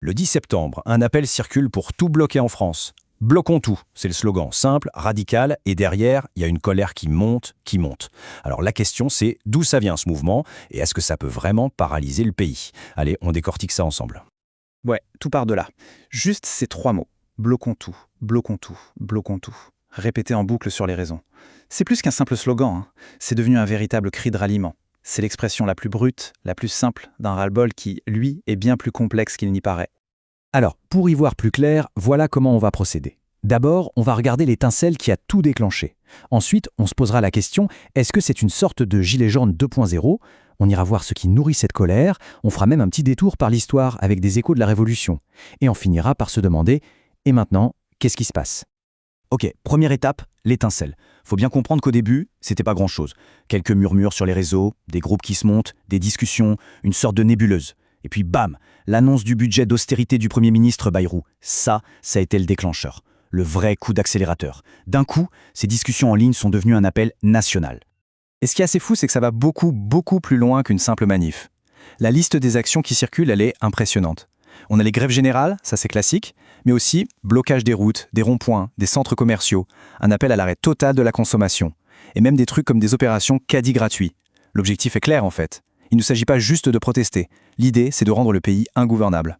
Le 10 septembre, un appel circule pour tout bloquer en France. Bloquons tout, c'est le slogan, simple, radical, et derrière, il y a une colère qui monte, qui monte. Alors la question c'est, d'où ça vient ce mouvement, et est-ce que ça peut vraiment paralyser le pays? Allez, on décortique ça ensemble. Ouais, tout part de là. Juste ces 3 mots. Bloquons tout, bloquons tout, bloquons tout. Répétés en boucle sur les raisons. C'est plus qu'un simple slogan, hein. C'est devenu un véritable cri de ralliement. C'est l'expression la plus brute, la plus simple d'un ras-le-bol qui, lui, est bien plus complexe qu'il n'y paraît. Alors, pour y voir plus clair, voilà comment on va procéder. D'abord, on va regarder l'étincelle qui a tout déclenché. Ensuite, on se posera la question, est-ce que c'est une sorte de gilet jaune 2.0 ? On ira voir ce qui nourrit cette colère, on fera même un petit détour par l'histoire avec des échos de la Révolution. Et on finira par se demander, et maintenant, qu'est-ce qui se passe ? Ok, première étape, l'étincelle. Faut bien comprendre qu'au début, c'était pas grand-chose. Quelques murmures sur les réseaux, des groupes qui se montent, des discussions, une sorte de nébuleuse. Et puis bam, l'annonce du budget d'austérité du Premier ministre Bayrou. Ça a été le déclencheur. Le vrai coup d'accélérateur. D'un coup, ces discussions en ligne sont devenues un appel national. Et ce qui est assez fou, c'est que ça va beaucoup, beaucoup plus loin qu'une simple manif. La liste des actions qui circulent, elle est impressionnante. On a les grèves générales, ça c'est classique, mais aussi blocage des routes, des ronds-points, des centres commerciaux, un appel à l'arrêt total de la consommation, et même des trucs comme des opérations caddie gratuits. L'objectif est clair en fait. Il ne s'agit pas juste de protester. L'idée, c'est de rendre le pays ingouvernable.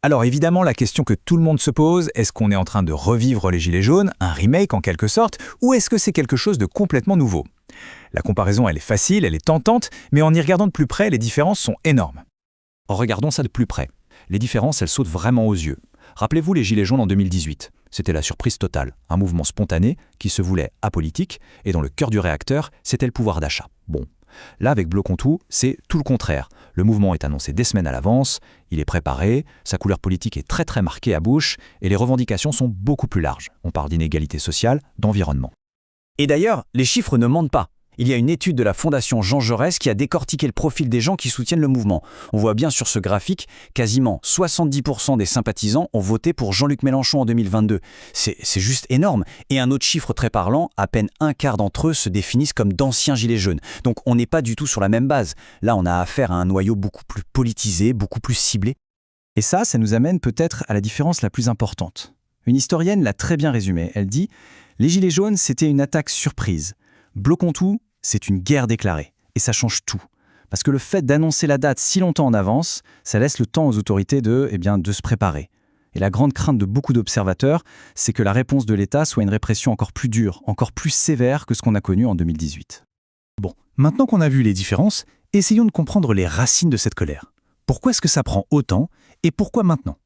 Alors évidemment, la question que tout le monde se pose, est-ce qu'on est en train de revivre les Gilets jaunes, un remake en quelque sorte, ou est-ce que c'est quelque chose de complètement nouveau? La comparaison, elle est facile, elle est tentante, mais en y regardant de plus près, les différences sont énormes. Regardons ça de plus près. Les différences, elles sautent vraiment aux yeux. Rappelez-vous les Gilets jaunes en 2018. C'était la surprise totale, un mouvement spontané qui se voulait apolitique et dont le cœur du réacteur, c'était le pouvoir d'achat. Bon. Là, avec Bloquons tout, c'est tout le contraire. Le mouvement est annoncé des semaines à l'avance, il est préparé, sa couleur politique est très très marquée à bouche et les revendications sont beaucoup plus larges. On parle d'inégalité sociale, d'environnement. Et d'ailleurs, les chiffres ne mentent pas. Il y a une étude de la Fondation Jean Jaurès qui a décortiqué le profil des gens qui soutiennent le mouvement. On voit bien sur ce graphique, quasiment 70% des sympathisants ont voté pour Jean-Luc Mélenchon en 2022. C'est juste énorme. Et un autre chiffre très parlant, à peine un quart d'entre eux se définissent comme d'anciens gilets jaunes. Donc on n'est pas du tout sur la même base. Là, on a affaire à un noyau beaucoup plus politisé, beaucoup plus ciblé. Et ça nous amène peut-être à la différence la plus importante. Une historienne l'a très bien résumé. Elle dit « Les gilets jaunes, c'était une attaque surprise. Bloquons tout, c'est une guerre déclarée. Et ça change tout. Parce que le fait d'annoncer la date si longtemps en avance, ça laisse le temps aux autorités de se préparer. Et la grande crainte de beaucoup d'observateurs, c'est que la réponse de l'État soit une répression encore plus dure, encore plus sévère que ce qu'on a connu en 2018. Bon, maintenant qu'on a vu les différences, essayons de comprendre les racines de cette colère. Pourquoi est-ce que ça prend autant et pourquoi maintenant?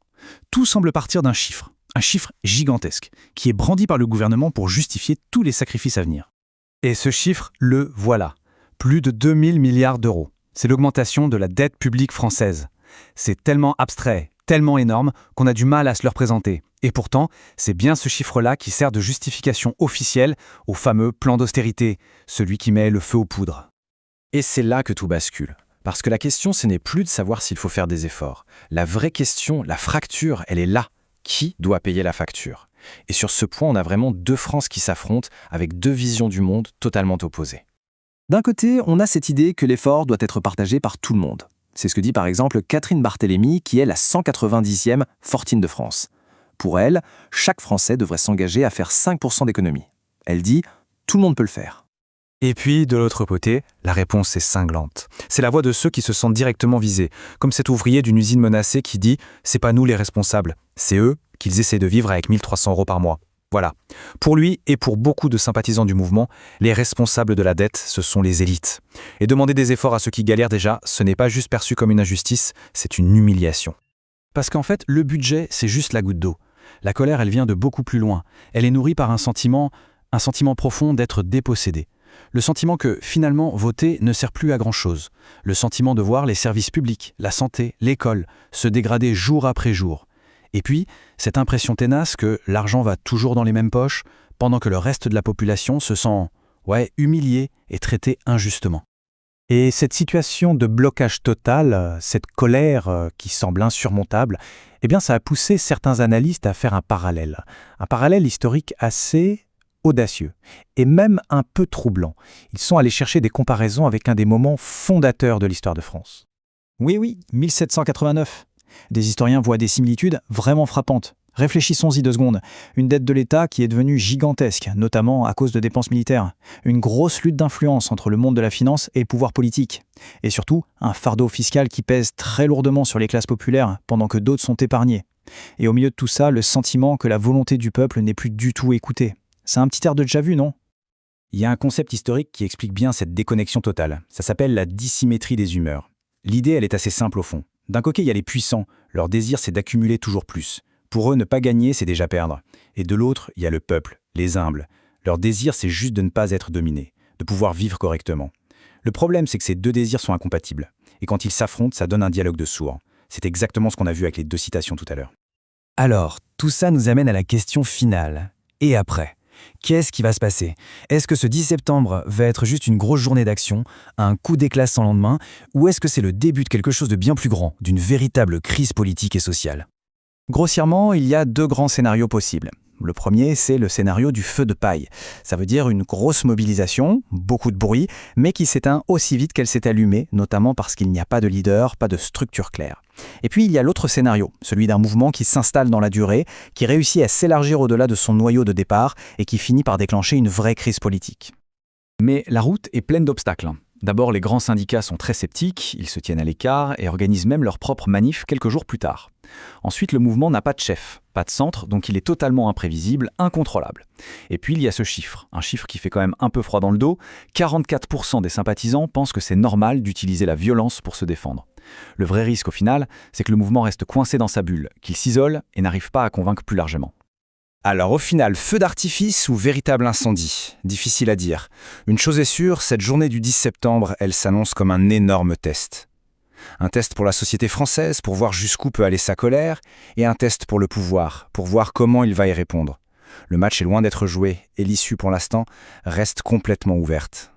Tout semble partir d'un chiffre, un chiffre gigantesque, qui est brandi par le gouvernement pour justifier tous les sacrifices à venir. Et ce chiffre, le voilà. Plus de 2000 milliards d'euros. C'est l'augmentation de la dette publique française. C'est tellement abstrait, tellement énorme, qu'on a du mal à se le représenter. Et pourtant, c'est bien ce chiffre-là qui sert de justification officielle au fameux plan d'austérité, celui qui met le feu aux poudres. Et c'est là que tout bascule. Parce que la question, ce n'est plus de savoir s'il faut faire des efforts. La vraie question, la fracture, elle est là. Qui doit payer la facture? Et sur ce point, on a vraiment deux France qui s'affrontent avec deux visions du monde totalement opposées. D'un côté, on a cette idée que l'effort doit être partagé par tout le monde. C'est ce que dit par exemple Catherine Barthélémy, qui est la 190e Fortune de France. Pour elle, chaque Français devrait s'engager à faire 5% d'économie. Elle dit « tout le monde peut le faire ». Et puis, de l'autre côté, la réponse est cinglante. C'est la voix de ceux qui se sentent directement visés, comme cet ouvrier d'une usine menacée qui dit « c'est pas nous les responsables, c'est eux qu'ils essaient de vivre avec 1 300 € par mois ». Voilà. Pour lui et pour beaucoup de sympathisants du mouvement, les responsables de la dette, ce sont les élites. Et demander des efforts à ceux qui galèrent déjà, ce n'est pas juste perçu comme une injustice, c'est une humiliation. Parce qu'en fait, le budget, c'est juste la goutte d'eau. La colère, elle vient de beaucoup plus loin. Elle est nourrie par un sentiment profond d'être dépossédé. Le sentiment que, finalement, voter ne sert plus à grand-chose. Le sentiment de voir les services publics, la santé, l'école, se dégrader jour après jour. Et puis, cette impression tenace que l'argent va toujours dans les mêmes poches, pendant que le reste de la population se sent, humilié et traité injustement. Et cette situation de blocage total, cette colère qui semble insurmontable, ça a poussé certains analystes à faire un parallèle historique assez audacieux et même un peu troublant. Ils sont allés chercher des comparaisons avec un des moments fondateurs de l'histoire de France. Oui, 1789. Des historiens voient des similitudes vraiment frappantes. Réfléchissons-y 2 secondes. Une dette de l'État qui est devenue gigantesque, notamment à cause de dépenses militaires. Une grosse lutte d'influence entre le monde de la finance et le pouvoir politique. Et surtout, un fardeau fiscal qui pèse très lourdement sur les classes populaires, pendant que d'autres sont épargnés. Et au milieu de tout ça, le sentiment que la volonté du peuple n'est plus du tout écoutée. C'est un petit air de déjà vu, non ? Il y a un concept historique qui explique bien cette déconnexion totale. Ça s'appelle la dissymétrie des humeurs. L'idée, elle est assez simple au fond. D'un côté, il y a les puissants. Leur désir, c'est d'accumuler toujours plus. Pour eux, ne pas gagner, c'est déjà perdre. Et de l'autre, il y a le peuple, les humbles. Leur désir, c'est juste de ne pas être dominé, de pouvoir vivre correctement. Le problème, c'est que ces 2 désirs sont incompatibles. Et quand ils s'affrontent, ça donne un dialogue de sourds. C'est exactement ce qu'on a vu avec les 2 citations tout à l'heure. Alors, tout ça nous amène à la question finale. Et après ? Qu'est-ce qui va se passer ? Est-ce que ce 10 septembre va être juste une grosse journée d'action, un coup d'éclat sans lendemain, ou est-ce que c'est le début de quelque chose de bien plus grand, d'une véritable crise politique et sociale ? Grossièrement, il y a 2 grands scénarios possibles. Le premier, c'est le scénario du feu de paille. Ça veut dire une grosse mobilisation, beaucoup de bruit, mais qui s'éteint aussi vite qu'elle s'est allumée, notamment parce qu'il n'y a pas de leader, pas de structure claire. Et puis il y a l'autre scénario, celui d'un mouvement qui s'installe dans la durée, qui réussit à s'élargir au-delà de son noyau de départ et qui finit par déclencher une vraie crise politique. Mais la route est pleine d'obstacles. D'abord, les grands syndicats sont très sceptiques, ils se tiennent à l'écart et organisent même leur propre manif quelques jours plus tard. Ensuite, le mouvement n'a pas de chef, pas de centre, donc il est totalement imprévisible, incontrôlable. Et puis il y a ce chiffre, un chiffre qui fait quand même un peu froid dans le dos, 44% des sympathisants pensent que c'est normal d'utiliser la violence pour se défendre. Le vrai risque au final, c'est que le mouvement reste coincé dans sa bulle, qu'il s'isole et n'arrive pas à convaincre plus largement. Alors au final, feu d'artifice ou véritable incendie ? Difficile à dire. Une chose est sûre, cette journée du 10 septembre, elle s'annonce comme un énorme test. Un test pour la société française, pour voir jusqu'où peut aller sa colère, et un test pour le pouvoir, pour voir comment il va y répondre. Le match est loin d'être joué, et l'issue pour l'instant reste complètement ouverte.